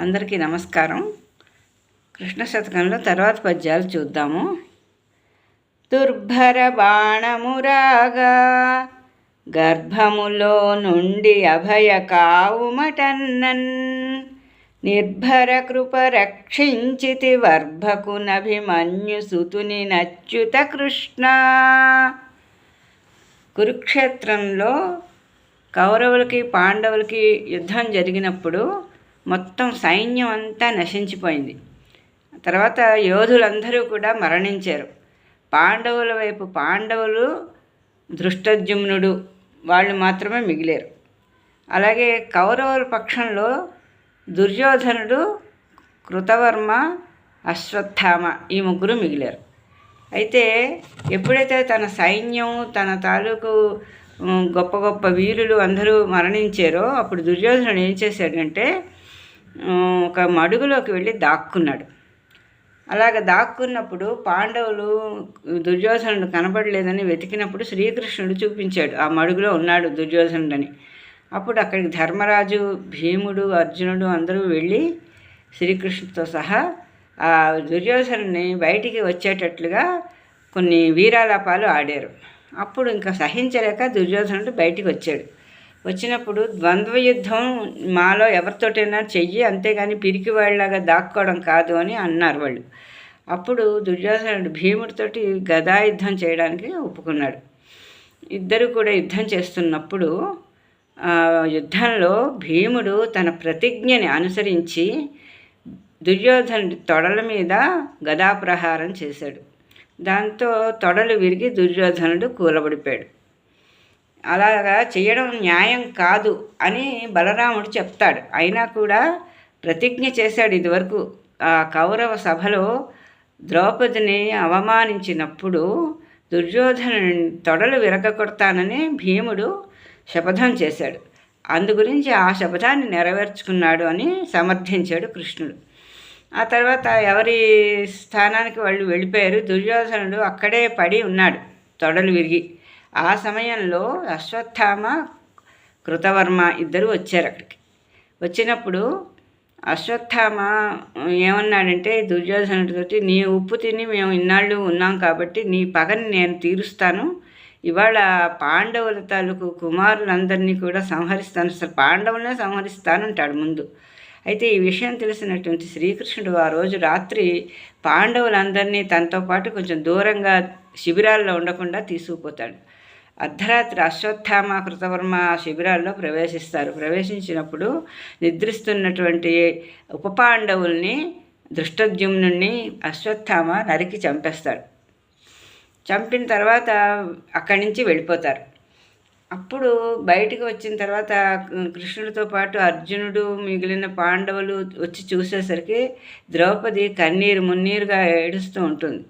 అందరికీ నమస్కారం. కృష్ణ శతకంలో తర్వాత పద్యాలు చూద్దాము. దుర్భర బాణమురాగా గర్భములో నుండి అభయ కావుమటన్నన్ నిర్భర కృప రక్షించితి వర్భకునభిమన్యు సుతుని నచ్యుత కృష్ణ. కురుక్షేత్రంలో కౌరవులకి పాండవులకి యుద్ధం జరిగినప్పుడు మొత్తం సైన్యం అంతా నశించిపోయింది. తర్వాత యోధులందరూ కూడా మరణించారు. పాండవుల వైపు పాండవులు, ధృష్టద్యుమ్నుడు వాళ్ళు మాత్రమే మిగిలారు. అలాగే కౌరవుల పక్షంలో దుర్యోధనుడు, కృతవర్మ, అశ్వత్థామ ఈ ముగ్గురు మిగిలారు. అయితే ఎప్పుడైతే తన సైన్యం, తన తాలూకు గొప్ప గొప్ప వీరులు అందరూ మరణించారో అప్పుడు దుర్యోధనుడు ఏం చేశాడంటే ఒక మడుగులోకి వెళ్ళి దాక్కున్నాడు. అలాగ దాక్కున్నప్పుడు పాండవులు దుర్యోధనుడు కనబడలేదని వెతికినప్పుడు శ్రీకృష్ణుడు చూపించాడు ఆ మడుగులో ఉన్నాడు దుర్యోధనుడని. అప్పుడు అక్కడికి ధర్మరాజు, భీముడు, అర్జునుడు అందరూ వెళ్ళి శ్రీకృష్ణుడితో సహా ఆ దుర్యోధనుడిని బయటికి వచ్చేటట్లుగా కొన్ని వీరాలాపాలు ఆడారు. అప్పుడు ఇంకా సహించలేక దుర్యోధనుడు బయటికి వచ్చాడు. వచ్చినప్పుడు ద్వంద్వ యుద్ధం మాలో ఎవరితోటైనా చెయ్యి, అంతేగాని పిరికి వాళ్ళలాగా దాక్కోవడం కాదు అని అన్నారు వాళ్ళు. అప్పుడు దుర్యోధనుడు భీముడితోటి గదాయుద్ధం చేయడానికి ఒప్పుకున్నాడు. ఇద్దరు కూడా యుద్ధం చేస్తున్నప్పుడు యుద్ధంలో భీముడు తన ప్రతిజ్ఞని అనుసరించి దుర్యోధనుడి తొడల మీద గదాప్రహారం చేశాడు. దాంతో తొడలు విరిగి దుర్యోధనుడు కూలబడిపోయాడు. అలాగా చేయడం న్యాయం కాదు అని బలరాముడు చెప్తాడు. అయినా కూడా ప్రతిజ్ఞ చేశాడు. ఇదివరకు ఆ కౌరవ సభలో ద్రౌపదిని అవమానించినప్పుడు దుర్యోధనుని తొడలు విరగకొడతానని భీముడు శపథం చేశాడు. అందుగురించి ఆ శపథాన్ని నెరవేర్చుకున్నాడు అని సమర్థించాడు కృష్ణుడు. ఆ తర్వాత ఎవరి స్థానానికి వాళ్ళు వెళ్ళిపోయారు. దుర్యోధనుడు అక్కడే పడి ఉన్నాడు తొడలు విరిగి. ఆ సమయంలో అశ్వత్థామ, కృతవర్మ ఇద్దరు వచ్చారు అక్కడికి. వచ్చినప్పుడు అశ్వత్థామ ఏమన్నాడంటే దుర్యోధనుడితోటి, నీ ఉప్పు తిని మేము ఇన్నాళ్ళు ఉన్నాం కాబట్టి నీ పగని నేను తీరుస్తాను. ఇవాళ పాండవుల తాలూకు కుమారులందరినీ కూడా సంహరిస్తాను, అసలు పాండవులనే సంహరిస్తాను అంటాడు ముందు. అయితే ఈ విషయం తెలిసినటువంటి శ్రీకృష్ణుడు ఆ రోజు రాత్రి పాండవులందరినీ తనతో పాటు కొంచెం దూరంగా శిబిరాల్లో ఉండకుండా తీసుకుపోతాడు. అర్ధరాత్రి అశ్వత్థామ, కృతవర్మ శిబిరాల్లో ప్రవేశిస్తారు. ప్రవేశించినప్పుడు నిద్రిస్తున్నటువంటి ఉపపాండవుల్ని, ధృష్టద్యుమ్నుడిని అశ్వత్థామ నరికి చంపేస్తాడు. చంపిన తర్వాత అక్కడి నుంచి వెళ్ళిపోతారు. అప్పుడు బయటికి వచ్చిన తర్వాత కృష్ణుడితో పాటు అర్జునుడు, మిగిలిన పాండవులు వచ్చి చూసేసరికి ద్రౌపది కన్నీరు మున్నీరుగా ఏడుస్తూ ఉంటుంది,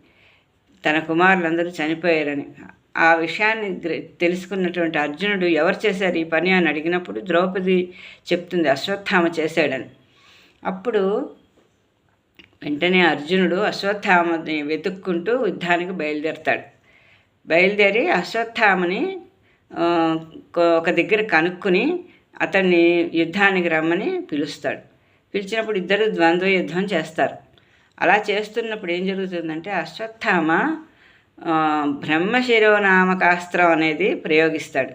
తన కుమారులందరూ చనిపోయారని. ఆ విషయాన్ని తెలుసుకున్నటువంటి అర్జునుడు ఎవరు చేశారు ఈ పని అని అడిగినప్పుడు ద్రౌపది చెప్తుంది అశ్వత్థామ చేశాడని. అప్పుడు వెంటనే అర్జునుడు అశ్వత్థామని వెతుక్కుంటూ యుద్ధానికి బయలుదేరతాడు. బయలుదేరి అశ్వత్థామని ఒక దగ్గర కనుక్కుని అతన్ని యుద్ధానికి రమ్మని పిలుస్తాడు. పిలిచినప్పుడు ఇద్దరు ద్వంద్వ యుద్ధం చేస్తారు. అలా చేస్తున్నప్పుడు ఏం జరుగుతుందంటే అశ్వత్థామ బ్రహ్మశిరోనామకాస్త్రం అనేది ప్రయోగిస్తాడు.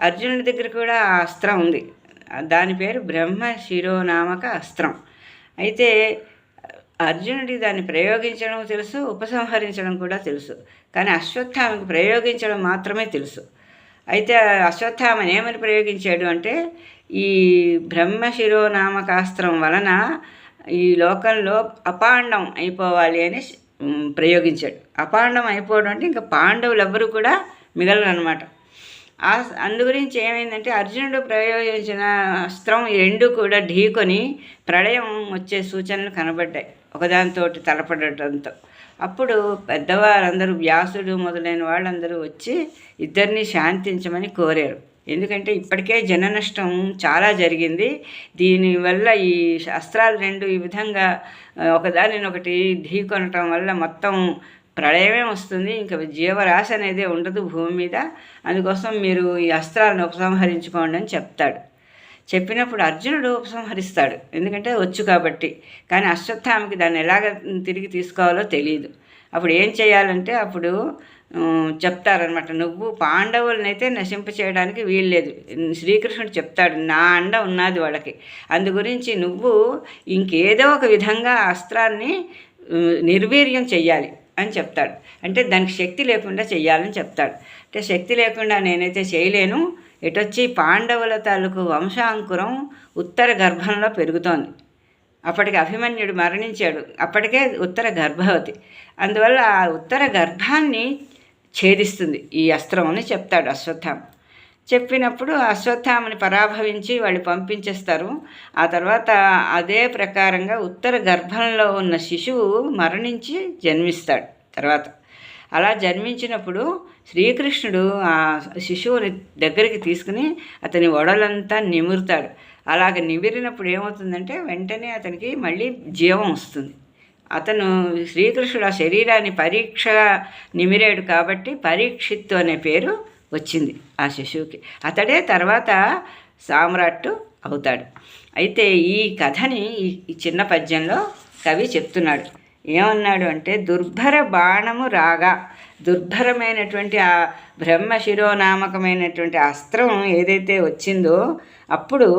అర్జునుడి దగ్గర కూడా ఆ అస్త్రం ఉంది, దాని పేరు బ్రహ్మశిరోనామక అస్త్రం. అయితే అర్జునుడి దాన్ని ప్రయోగించడం తెలుసు, ఉపసంహరించడం కూడా తెలుసు. కానీ అశ్వత్థామకి ప్రయోగించడం మాత్రమే తెలుసు. అయితే అశ్వత్థామని ఏమని ప్రయోగించాడు అంటే ఈ బ్రహ్మశిరోనామకాస్త్రం వలన ఈ లోకంలో అపాండం అయిపోవాలి అని ప్రయోగించాడు. అపాండం అయిపోవడం అంటే ఇంకా పాండవులు ఎవ్వరూ కూడా మిగలరనమాట. అందు గురించి ఏమైందంటే అర్జునుడు ప్రయోగించిన అస్త్రం రెండు కూడా ఢీకొని ప్రళయం వచ్చే సూచనలు కనబడ్డాయి ఒకదానితో తలపడటంతో. అప్పుడు పెద్దవారందరూ, వ్యాసుడు మొదలైన వాళ్ళందరూ వచ్చి ఇద్దరిని శాంతించమని కోరారు. ఎందుకంటే ఇప్పటికే జన నష్టం చాలా జరిగింది. దీనివల్ల ఈ అస్త్రాలు రెండు ఈ విధంగా ఒకదానినొకటి ఢీకొనటం వల్ల మొత్తం ప్రళయమే వస్తుంది, ఇంకా జీవరాశి అనేది ఉండదు భూమి మీద. అందుకోసం మీరు ఈ అస్త్రాలను ఉపసంహరించుకోండి అని చెప్తాడు. చెప్పినప్పుడు అర్జునుడు ఉపసంహరిస్తాడు, ఎందుకంటే వచ్చు కాబట్టి. కానీ అశ్వత్థామకి దాన్ని ఎలాగ తిరిగి తీసుకోవాలో తెలియదు. అప్పుడు ఏం చేయాలంటే అప్పుడు చెప్తారనమాట, నువ్వు పాండవులనైతే నశింప చేయడానికి వీల్లేదు. శ్రీకృష్ణుడు చెప్తాడు, నా అండ ఉన్నది వాళ్ళకి, అందు గురించి నువ్వు ఇంకేదో ఒక విధంగా అస్త్రాన్ని నిర్వీర్యం చెయ్యాలి అని చెప్తాడు. అంటే దానికి శక్తి లేకుండా చెయ్యాలని చెప్తాడు. అంటే శక్తి లేకుండా నేనైతే చేయలేను, ఎటొచ్చి పాండవుల తాలూకు వంశాంకురం ఉత్తర గర్భంలో పెరుగుతోంది. అప్పటికి అభిమన్యుడు మరణించాడు, అప్పటికే ఉత్తర గర్భవతి, అందువల్ల ఆ ఉత్తర గర్భాన్ని ఛేదిస్తుంది ఈ అస్త్రం అని చెప్తాడు అశ్వత్థామ. చెప్పినప్పుడు అశ్వత్థామని పరాభవించి వాళ్ళు పంపించేస్తారు. ఆ తర్వాత అదే ప్రకారంగా ఉత్తర గర్భంలో ఉన్న శిశువు మరణించి జన్మిస్తాడు. తర్వాత అలా జన్మించినప్పుడు శ్రీకృష్ణుడు ఆ శిశువుని దగ్గరికి తీసుకుని అతని ఒడలంతా నిమురుతాడు. అలాగ నిమిరినప్పుడు ఏమవుతుందంటే వెంటనే అతనికి మళ్ళీ జీవం వస్తుంది. అతను శ్రీకృష్ణుడు ఆ శరీరాన్ని పరీక్ష నిమిరాడు కాబట్టి పరీక్షిత్తు అనే పేరు వచ్చింది ఆ శిశువుకి. అతడే తర్వాత సామ్రాట్టు అవుతాడు. అయితే ఈ కథని ఈ చిన్న పద్యంలో కవి చెప్తున్నాడు. ఏమన్నాడు అంటే, దుర్భర బాణము రాగా, దుర్భరమైనటువంటి ఆ బ్రహ్మశిరోనామకమైనటువంటి అస్త్రం ఏదైతే వచ్చిందో అప్పుడు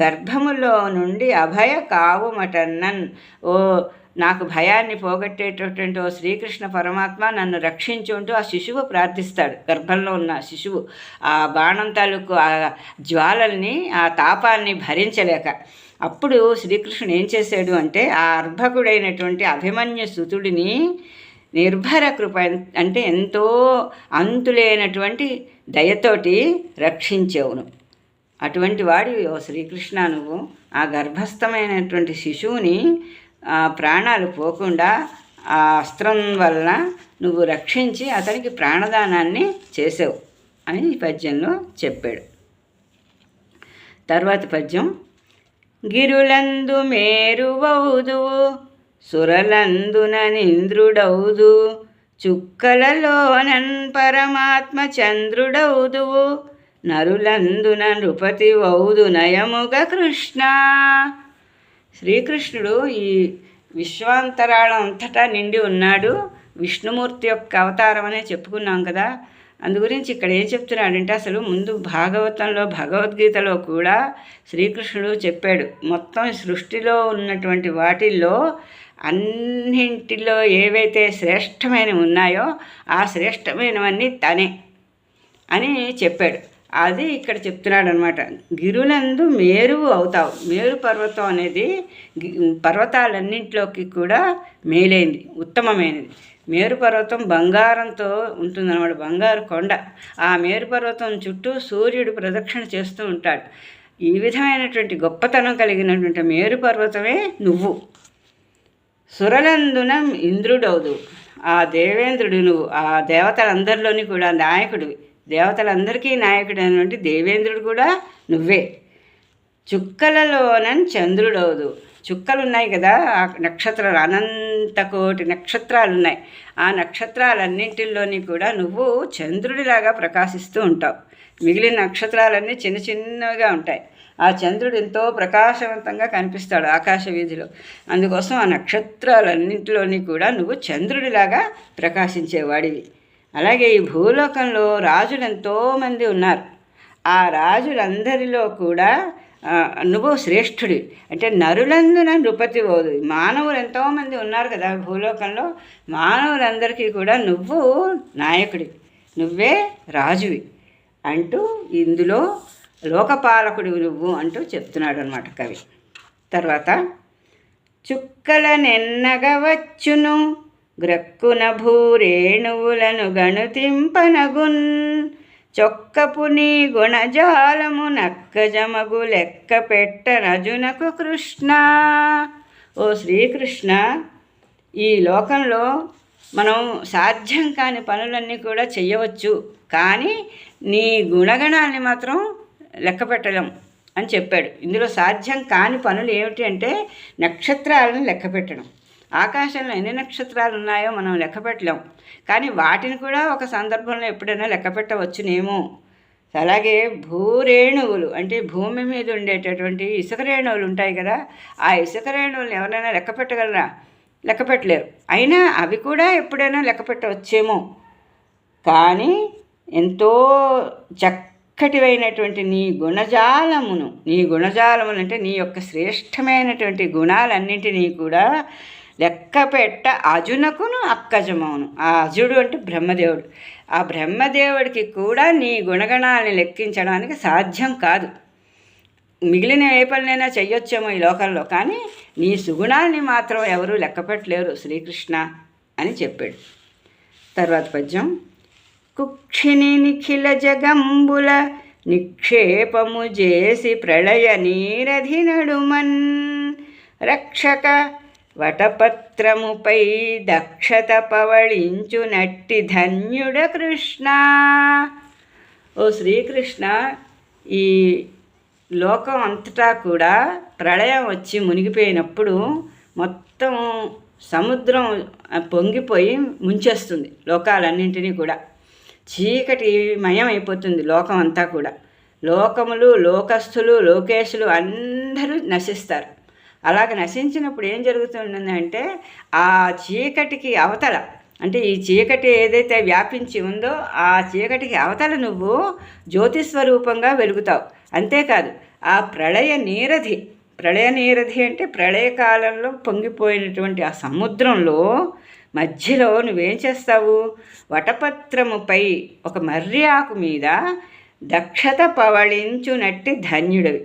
గర్భములో నుండి అభయ కావుమటన్నన్, ఓ నాకు భయాన్ని పోగొట్టేటటువంటి ఓ శ్రీకృష్ణ పరమాత్మ నన్ను రక్షించుంటూ ఆ శిశువు ప్రార్థిస్తాడు. గర్భంలో ఉన్న శిశువు ఆ బాణం తాలూకు ఆ జ్వాలల్ని, ఆ తాపాన్ని భరించలేక అప్పుడు శ్రీకృష్ణుడు ఏం చేశాడు అంటే, ఆ అర్భకుడైనటువంటి అభిమన్యు సుతుడిని నిర్భర కృప అంటే ఎంతో అంతులేనటువంటి దయతోటి రక్షించేవును. అటువంటి వాడి ఓ శ్రీకృష్ణ, నువ్వు ఆ గర్భస్థమైనటువంటి శిశువుని ప్రాణాలు పోకుండా ఆ అస్త్రం వలన నువ్వు రక్షించి అతనికి ప్రాణదానాన్ని చేసావు అని ఈ పద్యంలో చెప్పాడు. తర్వాత పద్యం, గిరులందు మేరువౌదువు, సురలందున నింద్రుడౌదు, చుక్కలలోనన్ పరమాత్మ చంద్రుడౌదువు, నరులందున నృపతి వౌదు నయముగ కృష్ణ. శ్రీకృష్ణుడు ఈ విశ్వాంతరాళం అంతటా నిండి ఉన్నాడు. విష్ణుమూర్తి యొక్క అవతారం అనే చెప్పుకున్నాం కదా. అందుగురించి ఇక్కడ ఏం చెప్తున్నాడంటే, అసలు ముందు భాగవతంలో భగవద్గీతలో కూడా శ్రీకృష్ణుడు చెప్పాడు, మొత్తం సృష్టిలో ఉన్నటువంటి వాటిల్లో అన్నింటిలో ఏవైతే శ్రేష్టమైనవి ఉన్నాయో ఆ శ్రేష్టమైనవన్నీ తనే అని చెప్పాడు. అది ఇక్కడ చెప్తున్నాడు అనమాట. గిరులందు మేరువు అవుతావు. మేరు పర్వతం అనేది పర్వతాలన్నింటిలోకి కూడా మేలైంది, ఉత్తమమైనది. మేరు పర్వతం బంగారంతో ఉంటుందన్నమాట, బంగారు కొండ. ఆ మేరు పర్వతం చుట్టూ సూర్యుడు ప్రదక్షిణ చేస్తూ ఉంటాడు. ఈ విధమైనటువంటి గొప్పతనం కలిగినటువంటి మేరు పర్వతమే నువ్వు. సురలందున ఇంద్రుడవుదు, ఆ దేవేంద్రుడు నువ్వు. ఆ దేవతలందరిలోని కూడా నాయకుడివి, దేవతలందరికీ నాయకుడు అయినటువంటి దేవేంద్రుడు కూడా నువ్వే. చుక్కలలోనన్ చంద్రుడవుదు, చుక్కలు ఉన్నాయి కదా, ఆ నక్షత్రాలు, అనంత కోటి నక్షత్రాలు ఉన్నాయి. ఆ నక్షత్రాలన్నింటిలోని కూడా నువ్వు చంద్రుడిలాగా ప్రకాశిస్తూ ఉంటావు. మిగిలిన నక్షత్రాలన్నీ చిన్న చిన్నగా ఉంటాయి. ఆ చంద్రుడు ఎంతో ప్రకాశవంతంగా కనిపిస్తాడు ఆకాశ వీధిలో. అందుకోసం ఆ నక్షత్రాలన్నింటిలోని కూడా నువ్వు చంద్రుడిలాగా ప్రకాశించేవాడివి. అలాగే ఈ భూలోకంలో రాజులు ఎంతోమంది ఉన్నారు. ఆ రాజులందరిలో కూడా నువ్వు శ్రేష్ఠుడి. అంటే నరులందున నృపతి ఓదు, మానవులు ఎంతోమంది ఉన్నారు కదా భూలోకంలో, మానవులందరికీ కూడా నువ్వు నాయకుడి, నువ్వే రాజువి అంటూ ఇందులో లోకపాలకుడు నువ్వు అంటూ చెప్తున్నాడు అన్నమాట కవి. తర్వాత, చుక్కల నెన్నగవచ్చును గ్రక్కున భూరేణువులను గణుతింపనగున్, చొక్కపు నీ గుణజాలము నక్కజమగు లెక్క పెట్టనజునకు కృష్ణ. ఓ శ్రీకృష్ణ, ఈ లోకంలో మనం సాధ్యం కాని పనులన్నీ కూడా చెయ్యవచ్చు, కానీ నీ గుణగణాన్ని మాత్రం లెక్క పెట్టలేం అని చెప్పాడు. ఇందులో సాధ్యం కాని పనులు ఏమిటి అంటే నక్షత్రాలను లెక్క పెట్టడం. ఆకాశంలో ఎన్ని నక్షత్రాలు ఉన్నాయో మనం లెక్క పెట్టలేం, కానీ వాటిని కూడా ఒక సందర్భంలో ఎప్పుడైనా లెక్క పెట్టవచ్చునేమో. అలాగే భూరేణువులు అంటే భూమి మీద ఉండేటటువంటి ఇసుక రేణువులు ఉంటాయి కదా, ఆ ఇసుక రేణువులను ఎవరైనా లెక్క పెట్టగలరా? లెక్క పెట్టలేరు. అయినా అవి కూడా ఎప్పుడైనా లెక్క పెట్టవచ్చేమో. కానీ ఎంతో చక్కటివైనటువంటి నీ గుణజాలములు అంటే నీ యొక్క శ్రేష్టమైనటువంటి గుణాలన్నింటినీ కూడా లెక్క పెట్ట అజునకును అక్కజమవును. ఆ అజుడు అంటే బ్రహ్మదేవుడు. ఆ బ్రహ్మదేవుడికి కూడా నీ గుణగణాలని లెక్కించడానికి సాధ్యం కాదు. మిగిలిన ఏ పనులైనా చెయ్యొచ్చేమో ఈ లోకంలో, కానీ నీ సుగుణాలని మాత్రం ఎవరూ లెక్క పెట్టలేరు శ్రీకృష్ణ అని చెప్పాడు. తర్వాత పద్యం. కుక్షిని నిఖిల జగంబుల నిక్షేపము చేసి ప్రళయ నీరధి నడుమన్ రక్షక వటపత్రముపై దక్షత పవళించు నట్టి ధన్యుడ కృష్ణ. ఓ శ్రీకృష్ణ, ఈ లోకం అంతటా కూడా ప్రళయం వచ్చి మునిగిపోయినప్పుడు మొత్తం సముద్రం పొంగిపోయి ముంచేస్తుంది లోకాలన్నింటినీ కూడా. చీకటి మయం అయిపోతుంది లోకం అంతా కూడా. లోకములు, లోకస్థులు, లోకేశులు అందరూ నశిస్తారు. అలాగ నశించినప్పుడు ఏం జరుగుతుందంటే ఆ చీకటికి అవతల, అంటే ఈ చీకటి ఏదైతే వ్యాపించి ఉందో ఆ చీకటికి అవతల నువ్వు జ్యోతిస్వరూపంగా వెలుగుతావు. అంతేకాదు ఆ ప్రళయ నీరధి అంటే ప్రళయకాలంలో పొంగిపోయినటువంటి ఆ సముద్రంలో మధ్యలో నువ్వేం చేస్తావు? వటపత్రముపై ఒక మర్రి ఆకు మీద దక్షత పవళించునట్టి ధన్యుడివి.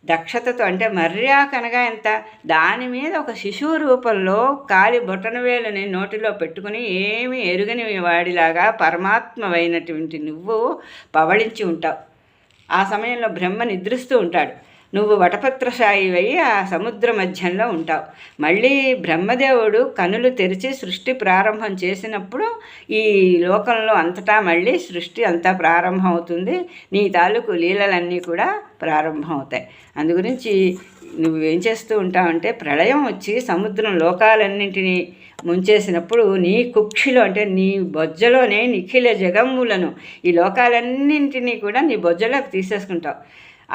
దక్షతతో అంటే మర్రి ఆకు అనగా ఎంత? దాని మీద ఒక శిశువు రూపంలో కాలి బొటనవేలుని నోటిలో పెట్టుకుని ఏమీ ఎరుగని వాడిలాగా పరమాత్మవైనటువంటి నువ్వు పవళించి ఉంటావు. ఆ సమయంలో బ్రహ్మ నిద్రిస్తూ ఉంటాడు. నువ్వు వటపత్రశాయివై ఆ సముద్ర మధ్యంలో ఉంటావు. మళ్ళీ బ్రహ్మదేవుడు కనులు తెరిచి సృష్టి ప్రారంభం చేసినప్పుడు ఈ లోకంలో అంతటా మళ్ళీ సృష్టి అంతా ప్రారంభం అవుతుంది. నీ తాలూకు లీలలన్నీ కూడా ప్రారంభం అవుతాయి. అందుగురించి నువ్వేం చేస్తూ ఉంటావంటే ప్రళయం వచ్చి సముద్రం లోకాలన్నింటినీ ముంచేసినప్పుడు నీ కుక్షిలో అంటే నీ బొజ్జలోనే నిఖిల జగమ్ములను, ఈ లోకాలన్నింటినీ కూడా నీ బొజ్జలోకి తీసేసుకుంటావు.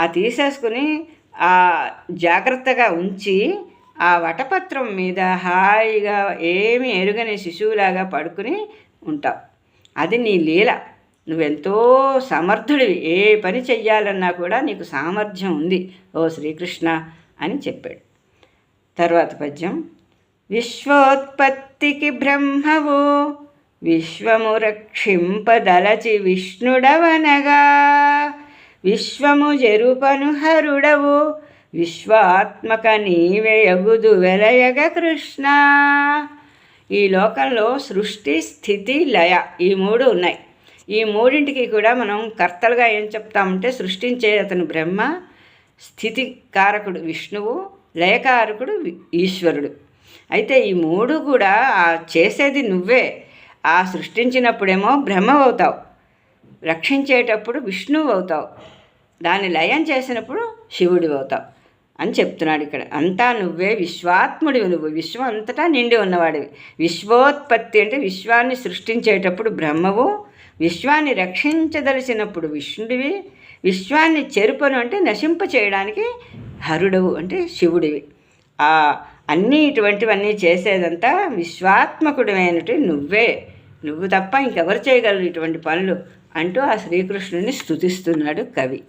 ఆ తీసేసుకుని ఆ జాగ్రత్తగా ఉంచి ఆ వటపత్రం మీద హాయిగా ఏమి ఎరుగని శిశువులాగా పడుకుని ఉంటావు. అది నీ లీల. నువ్వెంతో సమర్థుడివి. ఏ పని చెయ్యాలన్నా కూడా నీకు సామర్థ్యం ఉంది ఓ శ్రీకృష్ణ అని చెప్పాడు. తర్వాత పద్యం. విశ్వోత్పత్తికి బ్రహ్మవు విశ్వము రక్షింపదలచి విష్ణుడవనగా విశ్వము జరుపను హరుడవు విశ్వాత్మక నీవే యగుదు వెలయగ కృష్ణ. ఈ లోకంలో సృష్టి, స్థితి, లయ ఈ మూడు ఉన్నాయి. ఈ మూడింటికి కూడా మనం కర్తలుగా ఏం చెప్తామంటే సృష్టించే అతను బ్రహ్మ, స్థితి కారకుడు విష్ణువు, లయకారకుడు ఈశ్వరుడు. అయితే ఈ మూడు కూడా చేసేది నువ్వే. ఆ సృష్టించినప్పుడేమో బ్రహ్మ అవుతావు, రక్షించేటప్పుడు విష్ణువు అవుతావు, దాన్ని లయం చేసినప్పుడు శివుడు అవుతావు అని చెప్తున్నాడు ఇక్కడ. అంతా నువ్వే, విశ్వాత్ముడివి నువ్వు, విశ్వం అంతటా నిండి ఉన్నవాడివి. విశ్వోత్పత్తి అంటే విశ్వాన్ని సృష్టించేటప్పుడు బ్రహ్మవు, విశ్వాన్ని రక్షించదలిచినప్పుడు విష్ణుడివి, విశ్వాన్ని చెరుపను అంటే నశింప చేయడానికి హరుడవు అంటే శివుడివి. అన్నీ ఇటువంటివన్నీ చేసేదంతా విశ్వాత్మకుడమైనటువంటి నువ్వే, నువ్వు తప్ప ఇంకెవరు చేయగలరు ఇటువంటి పనులు అంటూ ఆ శ్రీకృష్ణుని స్తుతిస్తున్నాడు కవి.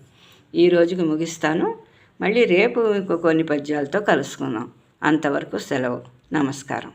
ఈ రోజుకి ముగిస్తాను. మళ్ళీ రేపు ఇంకో కొన్ని పద్యాలతో కలుసుకుందాం. అంతవరకు సెలవు. నమస్కారం.